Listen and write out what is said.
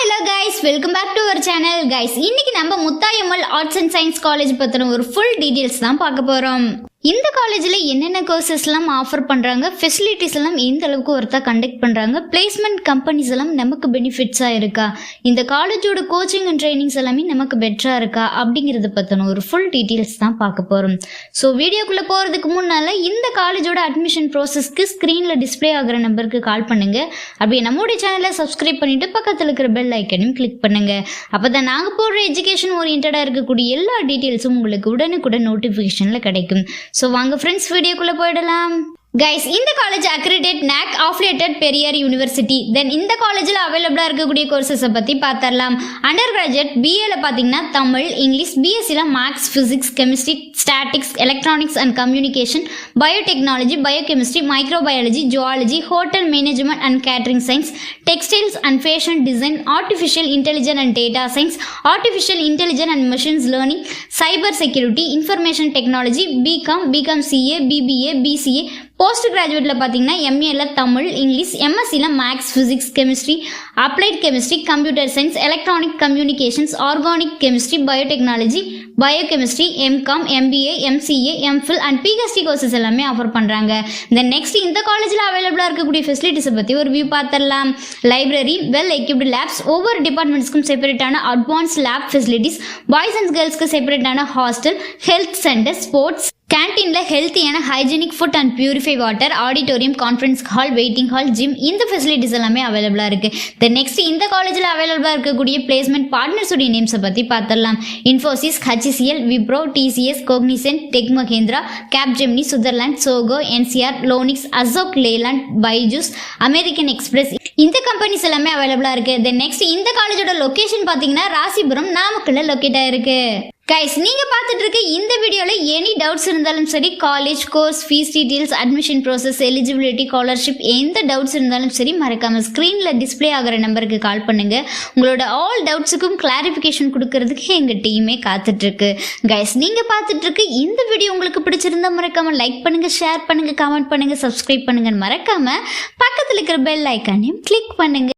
hello guys, welcome back to our channel guys. இன்னைக்கு நம்ம Muthayammal arts and science college பத்தின ஒரு ஃபுல் டீடைல்ஸ் தான் பார்க்க போறோம். இந்த காலேஜ்ல என்னென்ன கோர்சஸ் எல்லாம் ஆஃபர் பண்றாங்க, ஃபெசிலிட்டிஸ் எல்லாம் எந்த அளவுக்கு ஒருத்தா கண்டக்ட் பண்றாங்க, பிளேஸ்மெண்ட் கம்பெனிஸ் எல்லாம் நமக்கு பெனிஃபிட்ஸா இருக்கா, இந்த காலேஜோட கோச்சிங் அண்ட் ட்ரைனிங்ஸ் எல்லாமே நமக்கு பெட்டரா இருக்கா அப்படிங்கறத பத்தின ஒரு ஃபுல் டீடைல்ஸ் தான் பார்க்க போறோம். ஸோ வீடியோக்குள்ள போறதுக்கு முன்னால இந்த காலேஜோட அட்மிஷன் ப்ராசஸ்க்கு ஸ்கிரீன்ல டிஸ்பிளே ஆகிற நம்பருக்கு கால் பண்ணுங்க. அப்படியே நம்மளுடைய சேனலை சப்ஸ்கிரைப் பண்ணிட்டு பக்கத்துல இருக்கிற பெல் ஐக்கனையும் கிளிக் பண்ணுங்க. அப்பதான் நாங்க போடுற எஜுகேஷன் ஓரியன்டா இருக்கக்கூடிய எல்லா டீடைல்ஸும் உங்களுக்கு உடனுக்குடன் நோட்டிபிகேஷன்ல கிடைக்கும். ஸோ வாங்க ஃப்ரெண்ட்ஸ் வீடியோக்குள்ள போயிடலாம். கைஸ், இந்த college accredited NAC affiliated Periyar university. Then இந்த காலேஜில் அவைலபிளாக இருக்கக்கூடிய கோர்சஸை பற்றி பார்த்துடலாம். அண்டர் கிராஜுவேட் பிஏல பார்த்தீங்கன்னா தமிழ், இங்கிலீஷ், பிஎஸ்சியில் maths, physics, chemistry, statics, electronics and communication, biotechnology, biochemistry, microbiology, zoology, hotel management and catering science, textiles and fashion design, artificial intelligence and data science, artificial intelligence and machines learning, cyber security, information technology, BCom CA, BBA, BCA. Post கிராஜுவேட்டில் பார்த்தீங்கன்னா எம்ஏல Tamil, English, எம்எஸ்சியில் maths, physics, chemistry, applied chemistry, computer science, electronic communications, organic chemistry, biotechnology, biochemistry, MCom, MBA, MCA, MPhil and PhD courses எல்லாமே offer பண்ணுறாங்க. Then next இந்த காலேஜில் அவைலபிளாக இருக்கக்கூடிய ஃபெசிலிட்டிஸை பற்றி ஒரு வியூ பார்த்துடலாம். லைப்ரரி, வெல் எக்யூப்டு லேப்ஸ், ஒவ்வொரு டிபார்ட்மெண்ட்ஸ்க்கும் செப்பரேட்டான advance lab facilities, boys and கேர்ள்ஸ்க்கு செப்பரேட்டான ஹாஸ்டல், ஹெல்த் சென்டர், ஸ்போர்ட்ஸ், கேன்டீனில் ஹெல்த்தியான hygienic food and purify water, auditorium, conference hall, waiting hall, gym, இந்த ஃபெசிலிட்டிஸ் எல்லாமே அவைலபிளாக இருக்குது. தென் நெக்ஸ்ட் இந்த காலேஜில் அவைலபிளாக இருக்கக்கூடிய பிளேஸ்மெண்ட் பார்ட்னர்ஸுடைய நேம்ஸை பற்றி பார்த்துடலாம். Infosys, HCL, Wipro, TCS, Cognizant, Tech Mahindra, Capgemini, Switzerland, Zoho, NCR, லோனிக்ஸ், அசோக் லேலாண்ட், பைஜூஸ், அமெரிக்கன் எக்ஸ்பிரஸ், இந்த கம்பெனிஸ் எல்லாமே அவைலபிளாக இருக்குது. தென் நெக்ஸ்ட் இந்த காலேஜோட லொக்கேஷன் பார்த்தீங்கன்னா ராசிபுரம், நாமக்கல்ல லொக்கேட் ஆயிருக்கு. கைஸ், நீங்க பார்த்துட்டு இருக்க இந்த வீடியோல எனி டவுட்ஸ் இருந்தாலும் சரி, college course, fees details, admission process, eligibility, scholarship, எந்த டவுட்ஸ் இருந்தாலும் சரி மறக்காம ஸ்க்ரீன்ல டிஸ்பிளே ஆகிற நம்பருக்கு கால் பண்ணுங்க. உங்களோட ஆல் டவுட்ஸுக்கும் கிளாரிஃபிகேஷன் கொடுக்கறதுக்கு எங்க டீமே காத்துட்டு இருக்கு. கைஸ், நீங்க பார்த்துட்டு இருக்க இந்த வீடியோ உங்களுக்கு பிடிச்சிருந்தா மறக்காம லைக் பண்ணுங்க, ஷேர் பண்ணுங்க, கமெண்ட் பண்ணுங்க, சப்ஸ்கிரைப் பண்ணுங்க, மறக்காம பக்கத்துல இருக்கிற பெல் ஐக்கானையும் கிளிக் பண்ணுங்க.